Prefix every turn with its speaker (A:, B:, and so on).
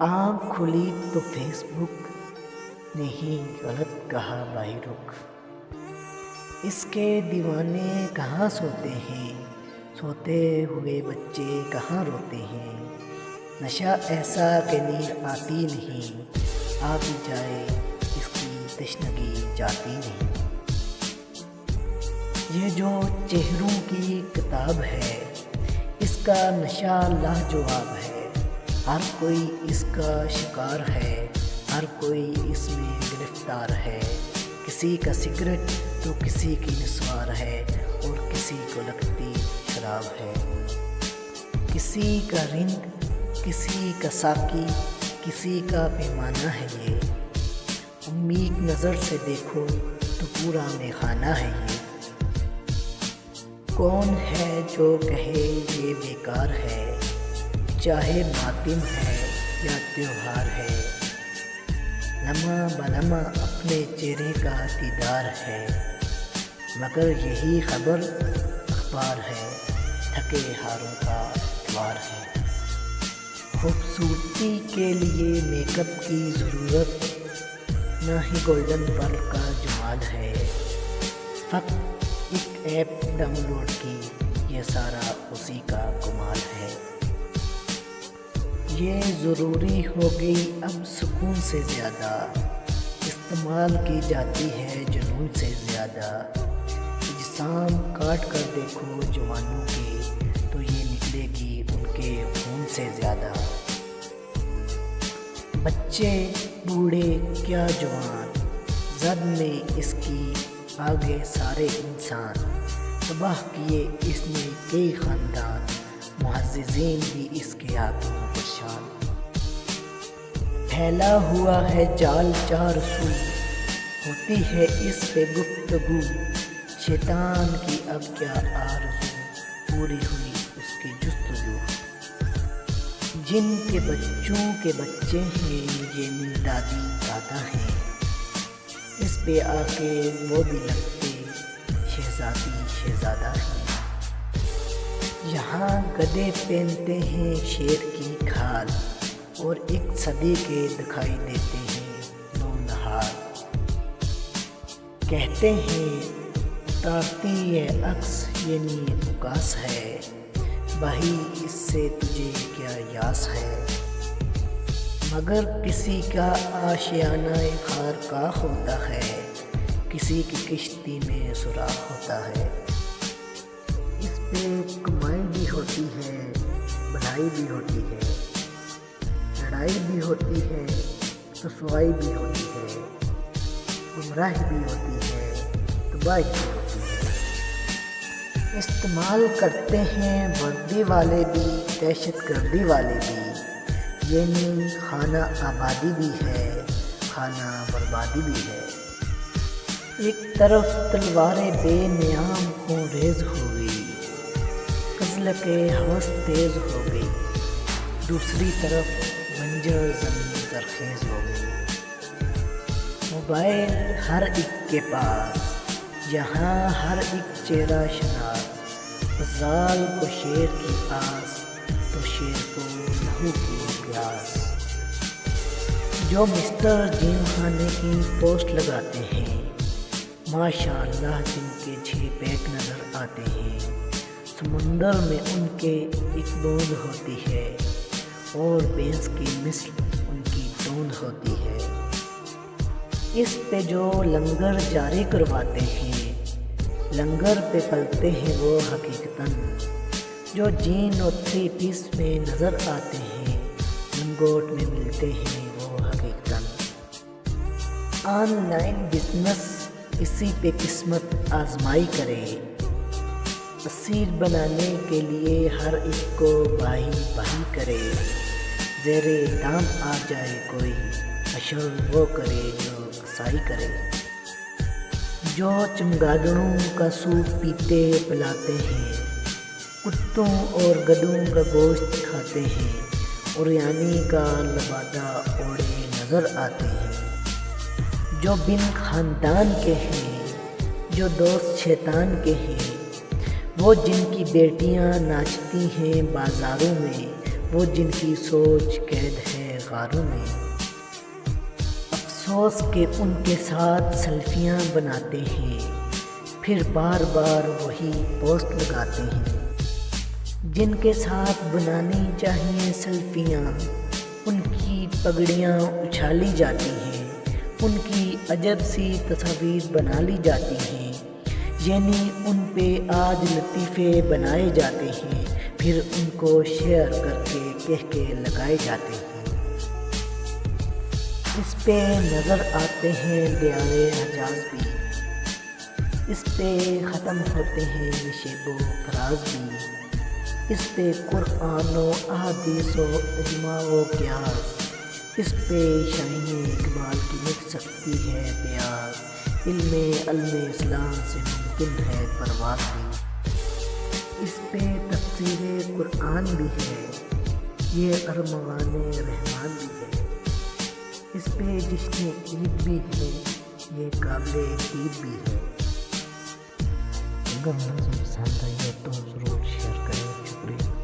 A: آنکھ کھلی تو فیس بک نے ہی غلط کہا بھائی رخ۔ اس کے دیوانے کہاں سوتے ہیں، سوتے ہوئے بچے کہاں روتے ہیں۔ نشہ ایسا کہ نیند آتی نہیں، آ بھی جائے اس کی تشنگی جاتی نہیں۔ یہ جو چہروں کی کتاب ہے، اس کا نشہ لاجواب ہے۔ ہر کوئی اس کا شکار ہے، ہر کوئی اس میں گرفتار ہے۔ کسی کا سگریٹ تو کسی کی نسوار ہے، اور کسی کو لگتی شراب ہے۔ کسی کا رنگ، کسی کا ساقی، کسی کا پیمانہ ہے یہ۔ عمیق نظر سے دیکھو تو پورا میخانہ ہے یہ۔ کون ہے جو کہے یہ بیکار ہے، چاہے ماتم ہے یا تیوہار ہے۔ لمحہ بلمحہ اپنے چہرے کا دیدار ہے، مگر یہی خبر اخبار ہے، تھکے ہاروں کا اتوار ہے۔ خوبصورتی کے لیے میک اپ کی ضرورت نہ ہی گولڈن پرل کا جمال ہے۔ فقط ایک ایپ ڈاؤن لوڈ کی، یہ سارا اسی کا کمال ہے۔ یہ ضروری ہو گئی اب سکون سے زیادہ، استعمال کی جاتی ہے جنون سے زیادہ۔ اجسام کاٹ کر دیکھو جوانوں کی، تو یہ نکلے گی ان کے خون سے زیادہ۔ بچے بوڑھے کیا جوان، زد میں اس کی آگے سارے انسان۔ تباہ کیے اس نے کئی خاندان، معززین بھی اس کے ہاتھوں پریشان۔ پھیلا ہوا ہے جال چار سو، ہوتی ہے اس پہ گفتگو۔ شیطان کی اب کیا آرزو، پوری ہوئی اس کی جستجو۔ جن کے بچوں کے بچے ہیں، یہ میری دادی دادا ہیں۔ اس پہ آ کے وہ بھی لگتے شہزادی شہزادہ ہیں۔ یہاں گدھے پہنتے ہیں شیر کی کھال، اور ایک صدی کے دکھائی دیتے ہیں نونہار۔ کہتے ہیں اتارتی یہ عکس یعنی عکاس ہے، بھائی اس سے تجھے کیا یاس ہے۔ مگر کسی کا آشیانہ خارخواہ ہوتا ہے، کسی کی کشتی میں سوراخ ہوتا ہے۔ اس پہ کمائی بھی ہوتی ہے، بھلائی بھی ہوتی ہے، لڑائی بھی ہوتی ہے، رسوائی بھی ہوتی ہے، گمراہی بھی ہوتی ہے، تباہی بھی ہوتی ہے۔ استعمال کرتے ہیں وردی والے بھی، دہشت گردی والے بھی، یعنی خانہ آبادی بھی ہے، خانہ بربادی بھی ہے۔ ایک طرف تلواریں بے نیام خون ریز ہو گئی، غزل کے ہوس تیز ہو گئی، دوسری طرف بنجر زمین زرخیز ہو گئی۔ موبائل ہر ایک کے پاس، یہاں ہر ایک چہرہ شناس۔ غزال کو شیر کی آس، تو شیر کو لہو کی پیاس۔ جو مسٹر جیم خانے کی پوسٹ لگاتے ہیں، ماشاءاللہ جن کے 6 پیک نظر آتے ہیں۔ سمندر میں ان کے ایک بوند ہوتی ہے، اور بینس کی مثل ان کی توند ہوتی ہے۔ اس پہ جو لنگر جاری کرواتے ہیں، لنگر پہ پلتے ہیں وہ حقیقتاً۔ جو جین اور 3 پیس میں نظر آتے ہیں، لنگوٹ میں ملتے ہیں وہ حقیقتاً۔ آن لائن بزنس اسی پہ قسمت آزمائی کرے، اسیر بنانے کے لیے ہر ایک کو بھائی بھائی کرے۔ زیر دام آ جائے کوئی، حشر وہ کرے جو کسائی کرے۔ جو چمگادڑوں کا سوپ پیتے پلاتے ہیں، کتوں اور گدھوں کا گوشت کھاتے ہیں، اور یعنی کا لبادہ اوڑے نظر آتے ہیں۔ جو بن خاندان کے ہیں، جو دوست شیطان کے ہیں، وہ جن کی بیٹیاں ناچتی ہیں بازاروں میں، وہ جن کی سوچ قید ہے اخباروں میں۔ افسوس کہ ان کے ساتھ سیلفیاں بناتے ہیں، پھر بار بار وہی پوسٹ لگاتے ہیں۔ جن کے ساتھ بنانی چاہیے سیلفیاں، ان کی پگڑیاں اچھالی جاتی ہیں، ان کی عجب سی تصاویر بنا لی جاتی ہیں، یعنی ان پہ آج لطیفے بنائے جاتے ہیں، پھر ان کو شیئر کر کے کہہ کے لگائے جاتے ہیں۔ اس پہ نظر آتے ہیں دیار حجاز بھی، اس پہ ختم ہوتے ہیں نشیب و فراز بھی، اس پہ قرآن و احادیث و اجماع و قیاس، اس پہ شاہین اقبال کی مٹ سکتی ہے پیاس، علم اسلام سے ممکن ہے پرواز بھی۔ اس پہ تفسیر قرآن بھی ہے، یہ ارمغان رحمان بھی ہے، اس پہ جشن عید بھی ہے، یہ قابل عید بھی ہے۔ اگر نظم پسند آئی ہے تو ضرور شیئر کریں، شکریہ۔